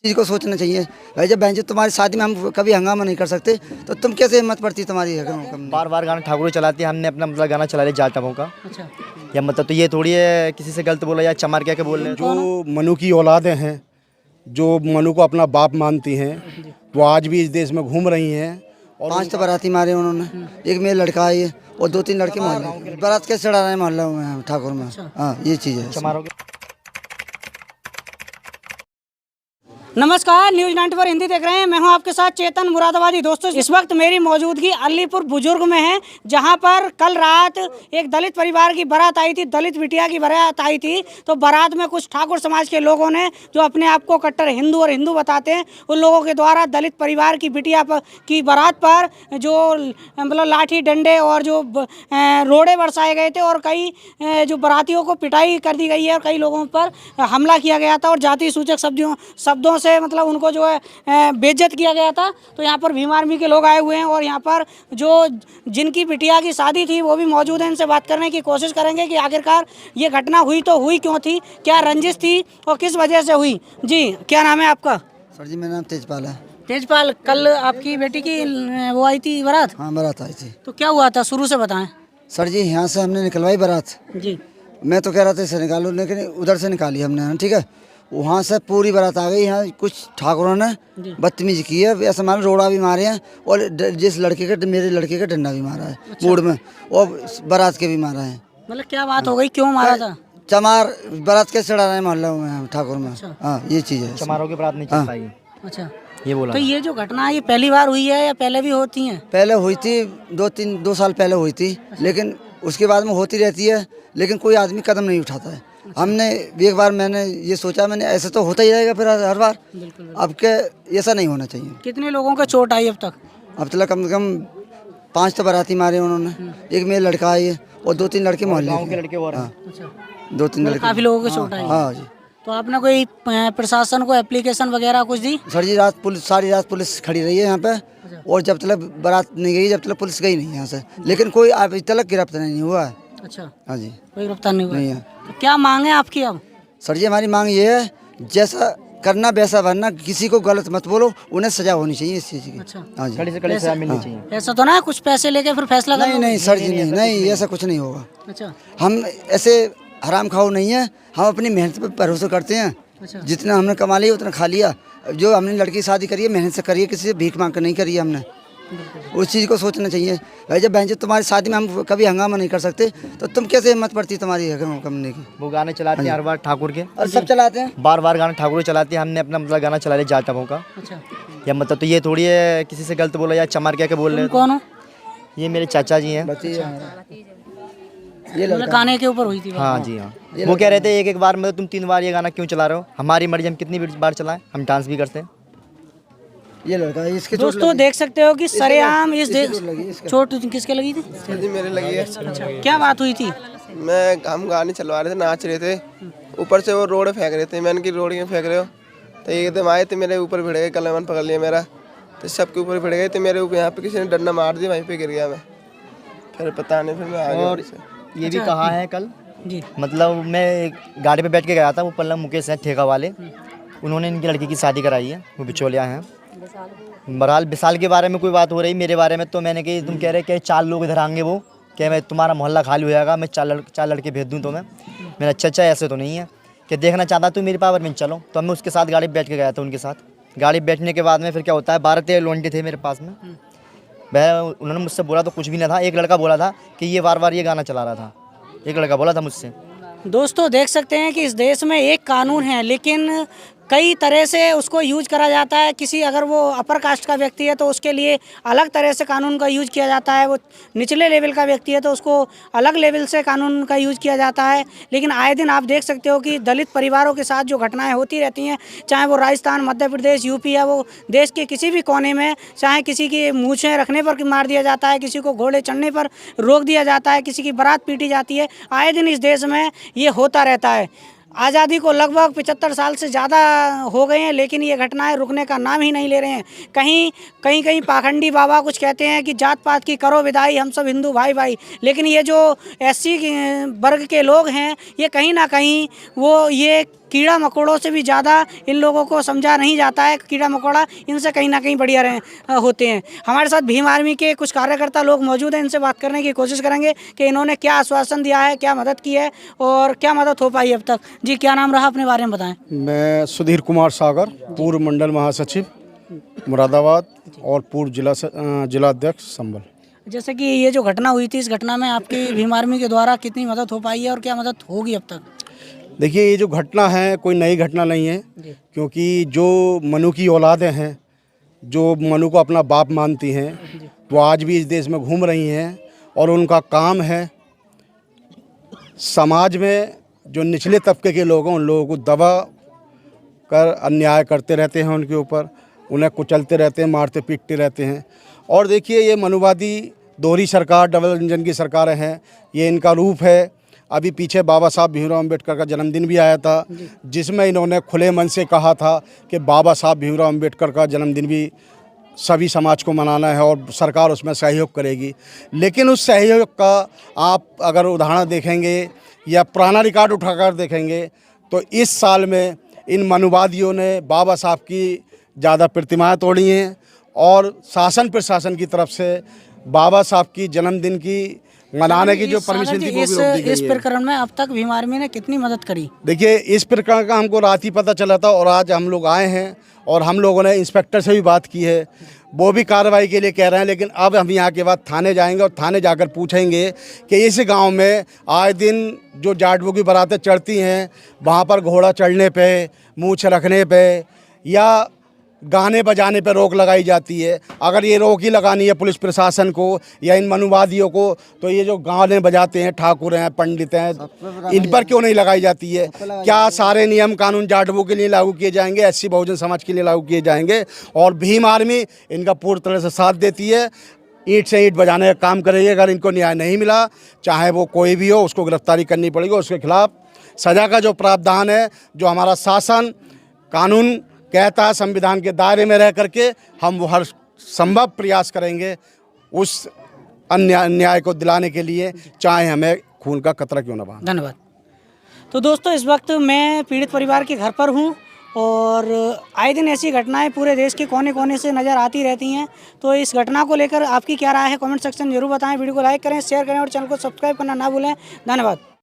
चीज़ को सोचना चाहिए भाई। जब बहन जी तुम्हारी शादी में हम कभी हंगामा नहीं कर सकते तो तुम कैसे हिम्मत पड़ती तुम्हारी बार बार गाना ठाकुर चलाती है, हमने अपना मतलब गाना चला लिया जाट टपों का। अच्छा, या मतलब तो ये थोड़ी है किसी से गलत बोला या चमार क्या बोल रहे हैं। जो मनु की औलादें हैं, जो मनु को अपना बाप मानती हैं, वो आज भी इस देश में घूम रही हैं। और 5 तो बाराती मारे उन्होंने, एक मेरा लड़का है ये और 2-3 लड़के मोहल्ले बारात कैसे चढ़ा रहे हैं मोहल्ला में ठाकुर में। हाँ ये चीज़ है। चमारों के नमस्कार, न्यूज़ 94 हिंदी देख रहे हैं। मैं हूं आपके साथ चेतन मुरादाबादी। दोस्तों, इस वक्त मेरी मौजूदगी अलीपुर बुजुर्ग में है, जहां पर कल रात एक दलित परिवार की बारात आई थी, दलित बिटिया की बारात आई थी। तो बारात में कुछ ठाकुर समाज के लोगों ने, जो अपने आप को कट्टर हिंदू और हिंदू बताते हैं, उन लोगों के द्वारा दलित परिवार की बिटिया की बारात पर जो मतलब लाठी डंडे और जो रोड़े बरसाए गए थे और कई जो बारातियों को पिटाई कर दी गई है और कई लोगों पर हमला किया गया था और जाति सूचक शब्दों से मतलब उनको जो है बेइज्जत किया गया था। तो यहाँ पर भीम आर्मी के लोग आए हुए हैं और यहाँ पर जो जिनकी बिटिया की शादी थी वो भी मौजूद हैं। इनसे बात करने की कोशिश करेंगे कि आखिरकार ये घटना हुई तो हुई क्यों थी, क्या रंजिश थी और किस वजह से हुई। जी, क्या नाम है आपका? सर जी मेरा नाम तेजपाल है। तेजपाल, कल आपकी बेटी की वो आई थी बारात? हाँ बारात आई थी। तो क्या हुआ था, शुरू से बताएं। सर जी यहाँ से हमने निकलवाई बारात। जी, मैं तो कह रहा था इसे निकालो, लेकिन उधर से निकाली हमने। ठीक है, वहाँ से पूरी बारात आ गई। यहाँ कुछ ठाकुरों ने बदतमीजी की है, ऐसा मान रोड़ा भी मारे हैं और जिस लड़के के मेरे लड़के का डंडा भी मारा है मूड में, और बारात के भी मारा है। मतलब क्या बात हो गई, क्यों मारा था? चमार बारात कैसे चढ़ा रहे हैं मोहल्ला में ठाकुर में। हाँ ये चीज़ है। चमारों की बारात नहीं चल पाई। अच्छा, ये बोला। तो ये जो घटना है ये पहली बार हुई है या पहले भी होती हैं? पहले हुई थी, 2 साल पहले हुई थी, लेकिन उसके बाद में होती रहती है, लेकिन कोई आदमी कदम नहीं उठाता है। हमने एक बार मैंने ये सोचा, मैंने ऐसे तो होता ही रहेगा फिर हर बार। अब के ऐसा नहीं होना चाहिए। कितने लोगों को चोट आई अब तक? अब तक कम से कम 5 तो बाराती मारे उन्होंने, एक मेरा लड़का है ये और 2-3 लड़के मोहल्ले के लड़के और हैं। अच्छा, 2-3 लड़के। काफी लोगों को चोट आई। हाँ जी। तो आपने कोई प्रशासन को एप्लीकेशन वगैरह कुछ दी? सर जी सारी रात पुलिस खड़ी रही है यहाँ पे, और जब तक बारात नहीं गई, जब तक पुलिस गई नहीं यहाँ से, लेकिन कोई अभी तक गिरफ्तार नहीं हुआ है। अच्छा, हाँ जी, कोई गिरफ्तार नहीं हुआ नहीं है। तो क्या मांग है आपकी अब? सर जी हमारी मांग ये है, जैसा करना वैसा बनना, किसी को गलत मत बोलो, उन्हें सजा होनी चाहिए इस चीज़ की। अच्छा, हाँ जी। कड़ी से कड़ी सजा मिलनी चाहिए। ऐसा तो ना है कुछ पैसे लेके फिर फैसला नहीं कर लो? नहीं सर जी, नहीं ऐसा कुछ नहीं होगा। अच्छा, हम ऐसे हराम खाओ नहीं है, हम अपनी मेहनत पर भरोसा करते हैं। अच्छा, जितना हमने कमा लिया उतना खा लिया। जो हमने लड़की की शादी करी है मेहनत से करी है, किसी से भीख मांग कर नहीं करी है हमने। उस चीज़ को सोचना चाहिए भाई। जब बहन जी तुम्हारी शादी में हम कभी हंगामा नहीं कर सकते तो तुम कैसे हिम्मत पड़ती तुम्हारी करने की। वो गाने चलाते हैं हर बार ठाकुर के, और सब चलाते हैं। बार बार गाना ठाकुर चलाती है, हमने अपना मतलब गाना चला लिया जाट टपों का। अच्छा, या मतलब तो ये थोड़ी है किसी से गलत बोला या चमार क्या बोल रहे हैं। कौन हो? ये मेरे चाचा जी हैं। ये मतलब गाने के ऊपर हुई थी बात? हाँ जी हाँ। वो कह रहे थे एक बार मतलब तुम 3 बार ये गाना क्यों चला रहे हो, हमारी मर्जी, हम कितनी बार चलाएं, हम डांस भी करते हैं। ये लड़का है, इसके दोस्तों देख सकते हो कि सरेआम इस चोट किसके लगी थी? जी मेरे लगी है। अच्छा, क्या बात हुई थी? हम गाने चलवा रहे थे, नाच रहे थे, ऊपर से वो रोड फेंक रहे थे। मैंने की रोड क्यों फेंक रहे हो, तो एकदम आए थे मेरे ऊपर भिड़ गए, कलमन पकड़ लिया मेरा, तो सबके ऊपर भिड़ गए थे मेरे ऊपर। यहाँ पे किसी ने डंडा मार दिया, वहीं पे गिर गया मैं, फिर पता नहीं, फिर मैं आ गया। ये भी कहा है कल जी, मतलब मैं एक गाड़ी पे बैठ के गया था, वो पल्लम मुकेश हैं ठेका वाले, उन्होंने इनकी लड़की की शादी कराई है, वो बिचौलिया हैं। बहरहाल विशाल के बारे में कोई बात हो रही, मेरे बारे में तो मैंने कही तुम कह रहे कि 4 लोग इधर आएंगे, वो क्या मैं तुम्हारा मोहल्ला खाली हो जाएगा, मैं 4 लड़के भेज दूँ तुम्हें। मेरा अच्छा ऐसे तो नहीं है कि देखना चाहता तो मेरी पावर में चलो। तो मैं उसके साथ गाड़ी पे बैठ के गया था उनके साथ। गाड़ी बैठने के बाद में फिर क्या होता है, 12-13 लोंडे थे मेरे पास में। वह उन्होंने मुझसे बोला तो कुछ भी नहीं था। एक लड़का बोला था कि ये बार ये गाना चला रहा था, एक लड़का बोला था मुझसे। दोस्तों देख सकते हैं कि इस देश में एक कानून है, लेकिन कई तरह से उसको यूज करा जाता है। किसी अगर वो अपर कास्ट का व्यक्ति है तो उसके लिए अलग तरह से कानून का यूज किया जाता है, वो निचले लेवल का व्यक्ति है तो उसको अलग लेवल से कानून का यूज किया जाता है। लेकिन आए दिन आप देख सकते हो कि दलित परिवारों के साथ जो घटनाएं होती रहती हैं, चाहे वो राजस्थान, मध्य प्रदेश, यूपी या वो देश के किसी भी कोने में, चाहे किसी की मूछें रखने पर मार दिया जाता है, किसी को घोड़े चढ़ने पर रोक दिया जाता है, किसी की बारात पीटी जाती है, आए दिन इस देश में ये होता रहता है। आज़ादी को लगभग 75 साल से ज़्यादा हो गए हैं, लेकिन ये घटनाएं रुकने का नाम ही नहीं ले रहे हैं। कहीं पाखंडी बाबा कुछ कहते हैं कि जात पात की करो विदाई, हम सब हिंदू भाई भाई, लेकिन ये जो SC वर्ग के लोग हैं, ये कहीं ना कहीं वो ये कीड़ा मकोड़ों से भी ज़्यादा इन लोगों को समझा नहीं जाता है। कीड़ा मकोड़ा इनसे कहीं ना कहीं बढ़िया होते हैं। हमारे साथ भीम आर्मी के कुछ कार्यकर्ता लोग मौजूद हैं, इनसे बात करने की कोशिश करेंगे कि इन्होंने क्या आश्वासन दिया है, क्या मदद की है और क्या मदद हो पाई अब तक। जी, क्या नाम रहा, अपने बारे में बताएं। मैं सुधीर कुमार सागर, पूर्व मंडल महासचिव मुरादाबाद और पूर्व जिलाध्यक्ष संभल। जैसे कि ये जो घटना हुई थी, इस घटना में आपकी भीम आर्मी के द्वारा कितनी मदद हो पाई है और क्या मदद होगी अब तक? देखिए, ये जो घटना है कोई नई घटना नहीं है, क्योंकि जो मनु की औलादें हैं, जो मनु को अपना बाप मानती हैं, वो आज भी इस देश में घूम रही हैं और उनका काम है समाज में जो निचले तबके के लोग हैं उन लोगों को दबा कर अन्याय करते रहते हैं, उनके ऊपर उन्हें कुचलते रहते हैं, मारते पीटते रहते हैं। और देखिए, ये मनुवादी दोहरी सरकार, डबल इंजन की सरकारें हैं, ये इनका रूप है। अभी पीछे बाबा साहब भीमराव अम्बेडकर का जन्मदिन भी आया था, जिसमें इन्होंने खुले मन से कहा था कि बाबा साहब भीमराव अम्बेडकर का जन्मदिन भी सभी समाज को मनाना है और सरकार उसमें सहयोग करेगी। लेकिन उस सहयोग का आप अगर उदाहरण देखेंगे या पुराना रिकॉर्ड उठाकर देखेंगे तो इस साल में इन मनुवादियों ने बाबा साहब की ज़्यादा प्रतिमाएं तोड़ी हैं और शासन प्रशासन की तरफ से बाबा साहब की जन्मदिन की मनाने की जो परमिशन थी वो भी रोक दी गई है। इस प्रकरण में अब तक भीम आर्मी ने कितनी मदद करी? देखिए, इस प्रकरण का हमको रात ही पता चला था और आज हम लोग आए हैं और हम लोगों ने इंस्पेक्टर से भी बात की है, वो भी कार्रवाई के लिए कह रहे हैं। लेकिन अब हम यहाँ के बाद थाने जाएंगे और थाने जाकर पूछेंगे कि इस गांव में आए दिन जो जाटवों की बारातें चढ़ती हैं, वहाँ पर घोड़ा चढ़ने पे, मूछ रखने पे या गाने बजाने पर रोक लगाई जाती है। अगर ये रोक ही लगानी है पुलिस प्रशासन को या इन मनुवादियों को, तो ये जो गाने बजाते हैं, ठाकुर हैं, पंडित हैं, इन पर क्यों नहीं लगाई जाती है? क्या सारे नियम कानून जाटवों के लिए लागू किए जाएंगे, एससी बहुजन समाज के लिए लागू किए जाएंगे? और भीम आर्मी इनका पूरी तरह से साथ देती है, ईंट से ईंट बजाने का काम करेगी। अगर इनको न्याय नहीं मिला, चाहे वो कोई भी हो, उसको गिरफ्तारी करनी पड़ेगी, उसके खिलाफ सज़ा का जो प्रावधान है, जो हमारा शासन कानून कहता है, संविधान के दायरे में रह करके हम वो हर संभव प्रयास करेंगे उस अन्याय को दिलाने के लिए, चाहे हमें खून का कतरा क्यों न बहे। धन्यवाद। तो दोस्तों, इस वक्त मैं पीड़ित परिवार के घर पर हूँ और आए दिन ऐसी घटनाएं पूरे देश के कोने कोने से नज़र आती रहती हैं। तो इस घटना को लेकर आपकी क्या राय है, कमेंट सेक्शन जरूर बताएं। वीडियो को लाइक करें, शेयर करें और चैनल को सब्सक्राइब करना ना भूलें। धन्यवाद।